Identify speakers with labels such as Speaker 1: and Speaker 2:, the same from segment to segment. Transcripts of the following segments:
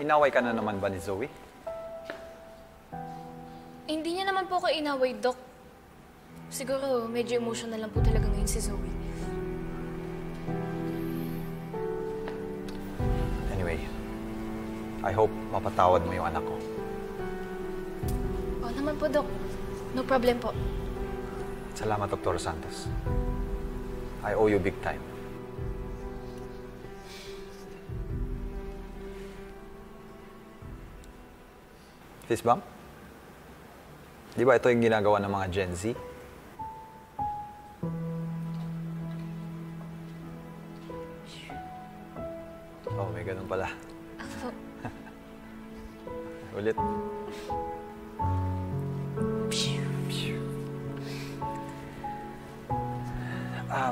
Speaker 1: Inaway ka na naman ba ni Zoe?
Speaker 2: Hindi niya naman po ako inaway, Doc. Siguro medyo emotional lang po talaga ngayon si Zoe.
Speaker 1: Anyway, I hope mapatawad mo yung anak ko.
Speaker 2: Oo naman po, Doc. No problem po.
Speaker 1: Salamat, Dr. Santos. I owe you big time. Fist bump? Di ba ito yung ginagawa ng mga Gen Z? Oh, may ganun pala.
Speaker 2: Ako.
Speaker 1: Ulit.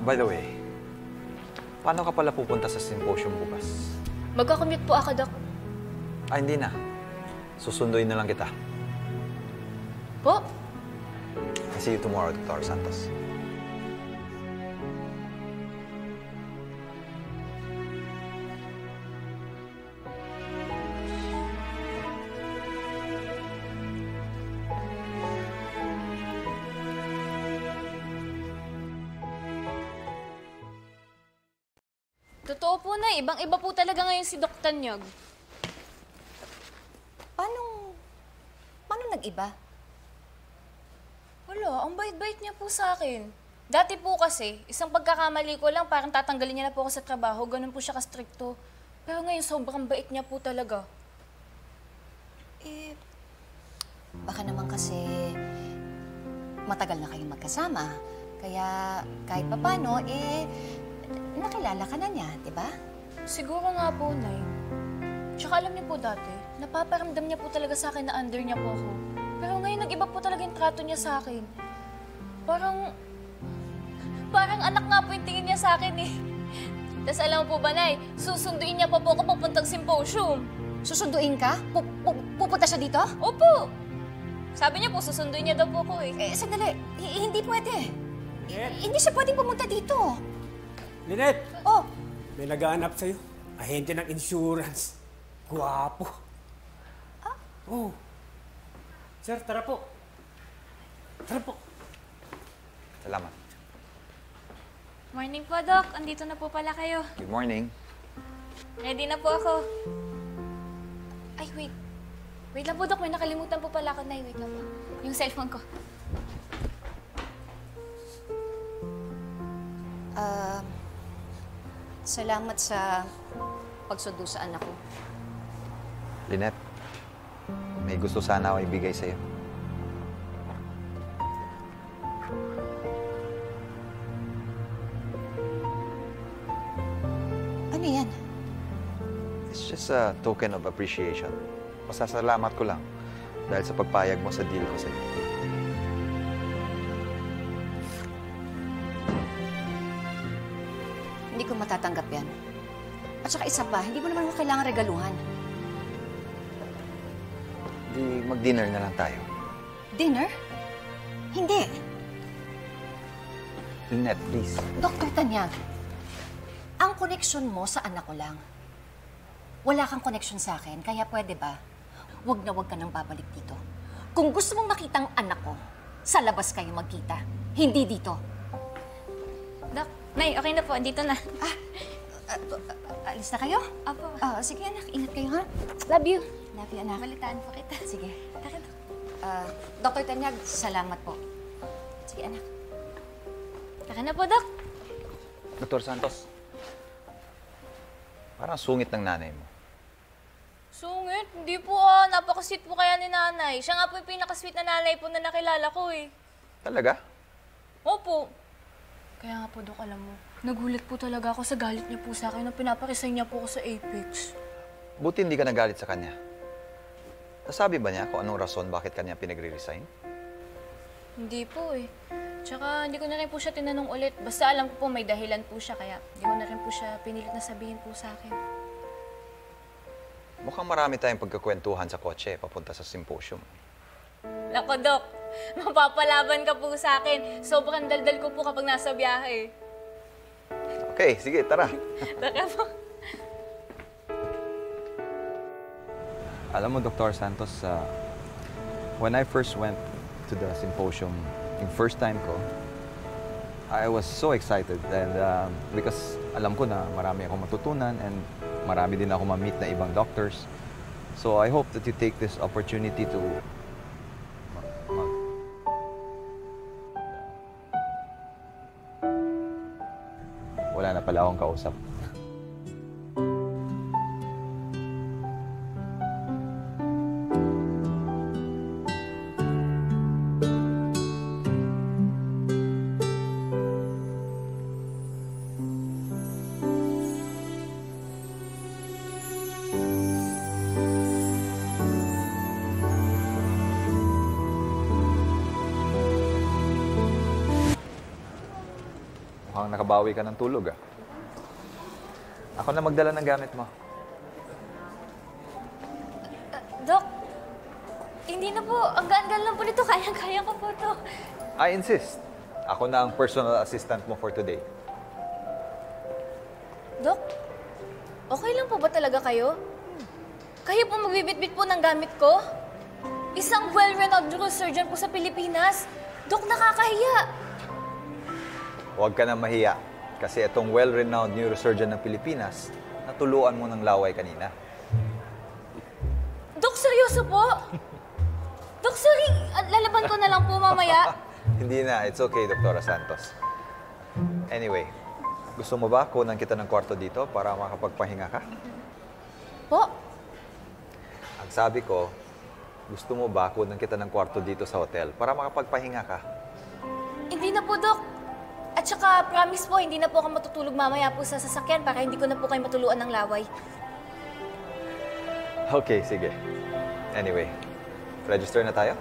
Speaker 1: By the way, paano ka pala pupunta sa symposium bukas?
Speaker 2: Magkakommute po ako, Doc.
Speaker 1: Hindi na. Susunduin na lang kita.
Speaker 2: Po?
Speaker 1: I'll see you tomorrow, Dr. Santos.
Speaker 2: Totoo po na, ibang-iba po talaga ngayon si Doc Tanyag.
Speaker 3: Paano nag-iba?
Speaker 2: Wala, ang bait-bait niya po sa akin. Dati po kasi, isang pagkakamali ko lang, parang tatanggalin niya na po ako sa trabaho, ganun po siya kastrikto. Pero ngayon, sobrang bait niya po talaga.
Speaker 3: Baka naman kasi matagal na kayong magkasama. Kaya kahit papano, nakilala ka na niya, di ba?
Speaker 2: Siguro nga po, Nay. Tsaka alam niyo po dati, napaparamdam niya po talaga sa akin na under niya po ako. Pero ngayon, nag-iba po talaga yung trato niya sa akin. Parang anak nga po yung tingin niya sa akin eh. Tapos alam mo po ba, Nay, susunduin niya pa po ako papuntang symposium.
Speaker 3: Susunduin ka? Pupunta siya dito?
Speaker 2: Opo! Sabi niya po, susunduin niya daw po ako eh.
Speaker 3: Sandali. Hindi pwede. Hindi siya pwedeng pumunta dito.
Speaker 4: Lynette!
Speaker 3: Oh!
Speaker 4: May naghahanap sa'yo. Ahente ng insurance. Guwapo. Oh. Sir, tara po. Tara po.
Speaker 1: Salamat.
Speaker 2: Morning po, Doc. Andito na po pala kayo.
Speaker 1: Good morning.
Speaker 2: Ready na po ako. Ay, wait. Wait lang po, Doc. May nakalimutan po pala ako, Nay. Wait lang po. Yung cellphone ko.
Speaker 3: Salamat sa pagsundo sa anak ko.
Speaker 1: Lynette, may gusto sana ako ibigay sa'yo.
Speaker 3: Ano yan?
Speaker 1: It's just a token of appreciation. Masasalamat ko lang dahil sa pagpayag mo sa deal ko sa'yo.
Speaker 3: Hindi ko matatanggap yan. At saka isa pa, hindi mo naman ako kailangan regaluhan.
Speaker 1: Di mag-dinner na lang tayo.
Speaker 3: Dinner? Hindi.
Speaker 1: Lynette, please.
Speaker 3: Dr. Tanyag, ang koneksyon mo sa anak ko lang. Wala kang koneksyon sa akin, kaya pwede ba? Huwag na huwag ka nang babalik dito. Kung gusto mong makita ang anak ko, sa labas kayo magkita. Hindi dito.
Speaker 2: Doc, Nay, okay na po. Andito na.
Speaker 3: Alis na kayo?
Speaker 2: Apo.
Speaker 3: Sige anak, ingat kayo ha.
Speaker 2: Love you.
Speaker 3: Love you anak.
Speaker 2: Balitaan po kita.
Speaker 3: Sige.
Speaker 2: Taka, Doc.
Speaker 3: Dr. Tanyag, salamat po. Sige anak.
Speaker 2: Taka na po, Doc.
Speaker 1: Dr. Santos, parang sungit ng nanay mo.
Speaker 2: Sungit? Hindi po napaka-sweet po kaya ni Nanay. Siya nga po yung pinaka-sweet na nanay po na nakilala ko eh.
Speaker 1: Talaga?
Speaker 2: Opo. Kaya nga po, Dok, alam mo, nagulat po talaga ako sa galit niya po sa akin nung pinaparesign niya po ako sa Apex.
Speaker 1: Buti hindi ka nagalit sa kanya. Nasabi ba niya kung anong rason bakit kanya pinagre-resign?
Speaker 2: Hindi po eh. Tsaka hindi ko na rin po siya tinanong ulit. Basta alam ko po may dahilan po siya, kaya hindi ko na rin po siya pinilit na sabihin po sa akin.
Speaker 1: Mukhang marami tayong pagkakwentuhan sa kotse papunta sa symposium.
Speaker 2: Nako, Dok. Mapapalaban ka po sa akin. Sobrang daldal ko po kapag nasa biyahe.
Speaker 1: Okay, sige, tara.
Speaker 2: Taka po.
Speaker 1: Alam mo, Dr. Santos, when I first went to the symposium, yung first time ko, I was so excited and because alam ko na marami akong matutunan and marami din ako ma-meet na ibang doctors. So I hope that you take this opportunity to wala na pala akong kausap. Mukhang nakabawi ka ng tulog, ah. Ako na magdala ng gamit mo.
Speaker 2: Dok, hindi na po. Ang gaan-gaan lang po nito. Kaya-kaya ko po to.
Speaker 1: I insist. Ako na ang personal assistant mo for today.
Speaker 2: Dok, okay lang po ba talaga kayo? Kayo po magbibitbit po ng gamit ko? Isang well-renowned neurosurgeon po sa Pilipinas. Dok, nakakahiya.
Speaker 1: Huwag ka na mahiya. Kasi itong well-renowned neurosurgeon ng Pilipinas, natuluan mo ng laway kanina.
Speaker 2: Dok, seryoso po? Dok, sorry. Lalaban ko na lang po mamaya.
Speaker 1: Hindi na. It's okay, Dr. Santos. Anyway, gusto mo ba kunan kita ng kwarto dito para makapagpahinga ka?
Speaker 2: Po?
Speaker 1: Ang sabi ko, gusto mo ba kunan kita ng kwarto dito sa hotel para makapagpahinga ka?
Speaker 2: Hindi na po, Dok. At saka, promise po, hindi na po ako matutulog mamaya po sa sasakyan para hindi ko na po kayo matuluan ng laway.
Speaker 1: Okay, sige. Anyway, register na tayo?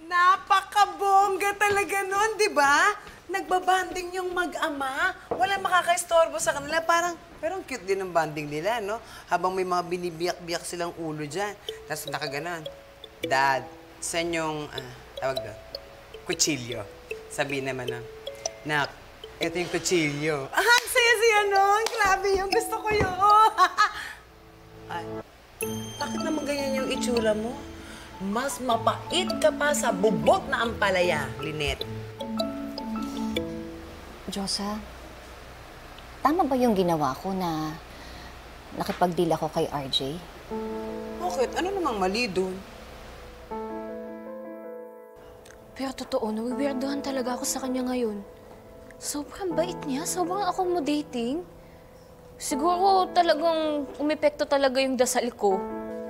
Speaker 5: Napakabongga talaga nun, di ba? Nagbabanding yung mag-ama. Wala makakaistorbo sa kanila. Pero ang cute din ang banding nila, no? Habang may mga binibiyak-biyak silang ulo dyan. Tapos nakaganon. Dad, saan yung, tawag doon? Kutsilyo. Sabi naman na, Nak, ito yung kutsilyo. Ang saya-saya nun. Grabe yung gusto ko yun. Ay, bakit naman ganyan yung itsura mo? Mas mapait ka pa sa bubot na ampalaya, Lynette.
Speaker 3: Josa, tama ba yung ginawa ko na nakipag-deal ako kay RJ?
Speaker 5: Bakit? Ano namang mali doon?
Speaker 2: Pero totoo, nawiwirdohan talaga ako sa kanya ngayon. Sobrang bait niya, sobrang accommodating. Siguro talagang umepekto talaga yung dasal ko.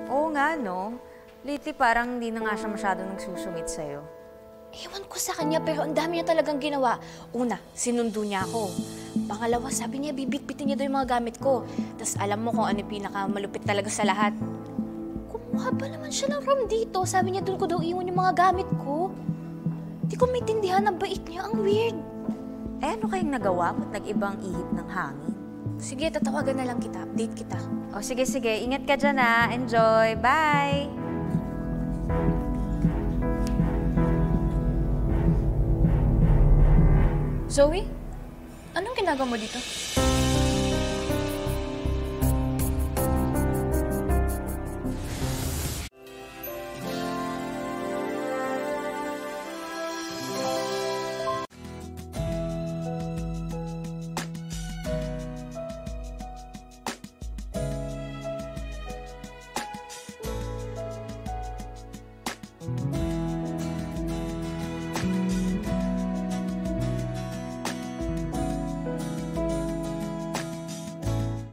Speaker 6: Oo nga, no? Lately, parang hindi na nga siya masyadong nagsusungit sa'yo.
Speaker 2: Ewan ko sa kanya, pero ang dami niya talagang ginawa. Una, sinundo niya ako. Pangalawa, sabi niya, bibit-bitin niya daw yung mga gamit ko. Tapos alam mo kung ano yung pinakamalupit talaga sa lahat. Kumuha ba naman siya ng room dito? Sabi niya, doon ko daw iwan yung mga gamit ko. Di ko maintindihan ang bait niya. Ang weird.
Speaker 6: Eh, ano kayong nagawa mo't nag-ibang ihip ng hangin?
Speaker 2: Sige, tatawagan na lang kita. Update kita.
Speaker 6: O, sige. Ingat ka dyan, ha. Enjoy. Bye!
Speaker 2: Zoe, anong ginagawa mo dito?